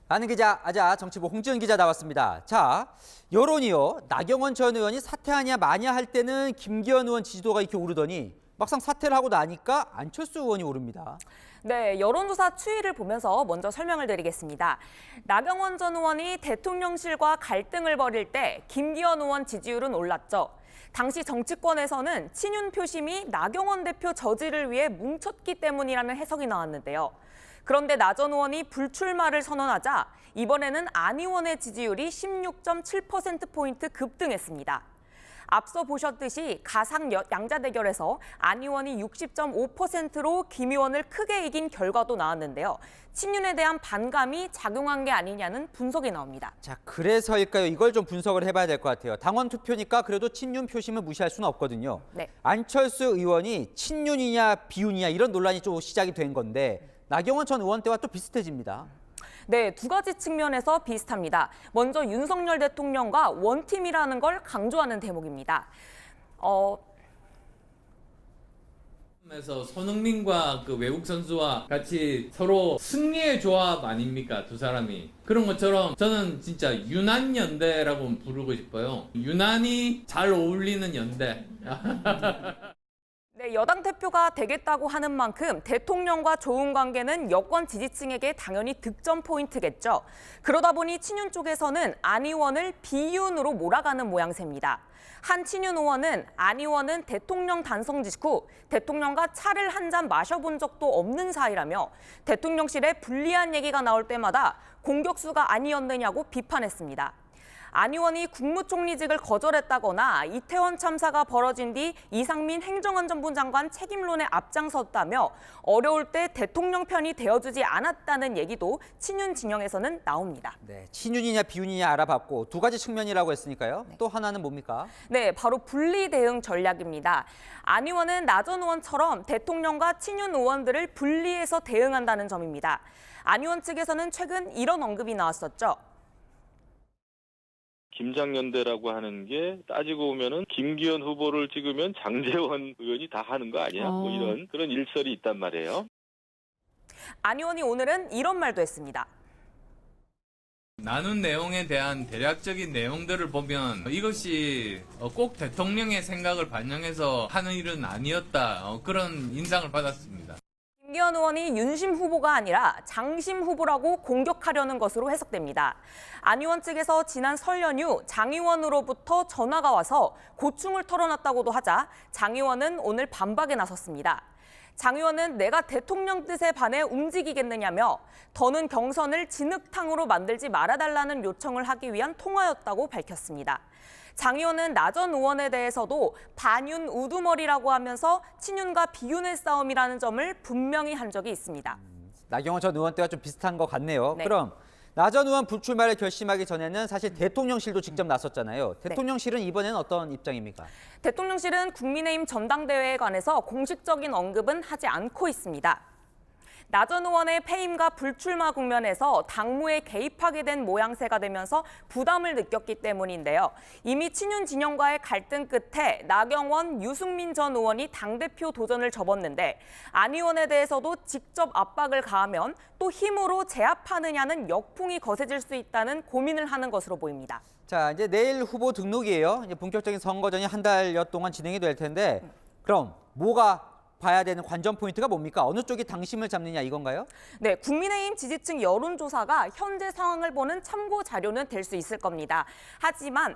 아는 기자, 아자 정치부 홍지은 기자 나왔습니다. 자, 여론이요. 나경원 전 의원이 사퇴하냐 마냐 할 때는 김기현 의원 지지도가 이렇게 오르더니 막상 사퇴를 하고 나니까 안철수 의원이 오릅니다. 네, 여론조사 추이를 보면서 먼저 설명을 드리겠습니다. 나경원 전 의원이 대통령실과 갈등을 벌일 때 김기현 의원 지지율은 올랐죠. 당시 정치권에서는 친윤 표심이 나경원 대표 저지를 위해 뭉쳤기 때문이라는 해석이 나왔는데요. 그런데 나 전 의원이 불출마를 선언하자 이번에는 안 의원의 지지율이 16.7%포인트 급등했습니다. 앞서 보셨듯이 가상 양자 대결에서 안 의원이 60.5%로 김 의원을 크게 이긴 결과도 나왔는데요. 친윤에 대한 반감이 작용한 게 아니냐는 분석이 나옵니다. 자, 그래서일까요? 이걸 좀 분석을 해봐야 될 것 같아요. 당원 투표니까 그래도 친윤 표심을 무시할 수는 없거든요. 네. 안철수 의원이 친윤이냐 비윤이냐 이런 논란이 좀 시작이 된 건데 나경원 전 의원 때와 또 비슷해집니다. 네, 두 가지 측면에서 비슷합니다. 먼저 윤석열 대통령과 원팀이라는 걸 강조하는 대목입니다. 에서 손흥민과 그 외국 선수와 같이 서로 승리의 조합 아닙니까? 두 사람이. 그런 것처럼 저는 진짜 유난 연대라고 부르고 싶어요. 유난히 잘 어울리는 연대. 네, 여당 대표가 되겠다고 하는 만큼 대통령과 좋은 관계는 여권 지지층에게 당연히 득점 포인트겠죠. 그러다 보니 친윤 쪽에서는 안 의원을 비윤으로 몰아가는 모양새입니다. 한 친윤 의원은 안 의원은 대통령 당선 직후 대통령과 차를 한 잔 마셔본 적도 없는 사이라며 대통령실에 불리한 얘기가 나올 때마다 공격수가 아니었느냐고 비판했습니다. 안 의원이 국무총리직을 거절했다거나 이태원 참사가 벌어진 뒤 이상민 행정안전부 장관 책임론에 앞장섰다며 어려울 때 대통령 편이 되어주지 않았다는 얘기도 친윤 진영에서는 나옵니다. 네, 친윤이냐 비윤이냐 알아봤고 두 가지 측면이라고 했으니까요. 네. 또 하나는 뭡니까? 네, 바로 분리 대응 전략입니다. 안 의원은 나 전 의원처럼 대통령과 친윤 의원들을 분리해서 대응한다는 점입니다. 안 의원 측에서는 최근 이런 언급이 나왔었죠. 김장연대라고 하는 게 따지고 보면은 김기현 후보를 찍으면 장제원 의원이 다 하는 거 아니야? 뭐 이런 그런 일설이 있단 말이에요. 안 의원이 오늘은 이런 말도 했습니다. 나눈 내용에 대한 대략적인 내용들을 보면 이것이 꼭 대통령의 생각을 반영해서 하는 일은 아니었다. 그런 인상을 받았습니다. 김기현 의원이 윤심 후보가 아니라 장심 후보라고 공격하려는 것으로 해석됩니다. 안 의원 측에서 지난 설 연휴 장 의원으로부터 전화가 와서 고충을 털어놨다고도 하자 장 의원은 오늘 반박에 나섰습니다. 장 의원은 내가 대통령 뜻에 반해 움직이겠느냐며 더는 경선을 진흙탕으로 만들지 말아달라는 요청을 하기 위한 통화였다고 밝혔습니다. 장 의원은 나 전 의원에 대해서도 반윤 우두머리라고 하면서 친윤과 비윤의 싸움이라는 점을 분명히 한 적이 있습니다. 나경원 전 의원 때와 좀 비슷한 것 같네요. 네. 그럼 나 전 의원 불출마를 결심하기 전에는 사실 대통령실도 직접 나섰잖아요. 대통령실은 이번에는 어떤 입장입니까? 대통령실은 국민의힘 전당대회에 관해서 공식적인 언급은 하지 않고 있습니다. 나 전 의원의 패임과 불출마 국면에서 당무에 개입하게 된 모양새가 되면서 부담을 느꼈기 때문인데요. 이미 친윤 진영과의 갈등 끝에 나경원, 유승민 전 의원이 당대표 도전을 접었는데 안 의원에 대해서도 직접 압박을 가하면 또 힘으로 제압하느냐는 역풍이 거세질 수 있다는 고민을 하는 것으로 보입니다. 자, 이제 내일 후보 등록이에요. 이제 본격적인 선거전이 한 달여 동안 진행이 될 텐데 그럼 뭐가 봐야 되는 관전 포인트가 뭡니까? 어느 쪽이 당심을 잡느냐 이건가요? 네, 국민의힘 지지층 여론조사가 현재 상황을 보는 참고 자료는 될 수 있을 겁니다. 하지만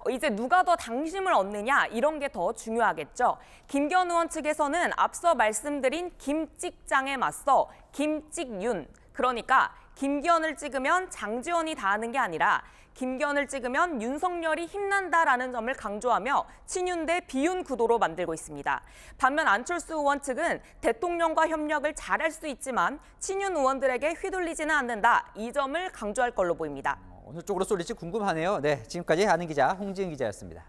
이제 누가 더 당심을 얻느냐 이런 게 더 중요하겠죠. 김기현 의원 측에서는 앞서 말씀드린 김찍장에 맞서 김찍윤, 그러니까 김기현을 찍으면 장제원이 다 하는 게 아니라 김기현을 찍으면 윤석열이 힘난다라는 점을 강조하며 친윤 대 비윤 구도로 만들고 있습니다. 반면 안철수 의원 측은 대통령과 협력을 잘할 수 있지만 친윤 의원들에게 휘둘리지는 않는다. 이 점을 강조할 걸로 보입니다. 어느 쪽으로 쏠릴지 궁금하네요. 네, 지금까지 아는 기자 홍지은 기자였습니다.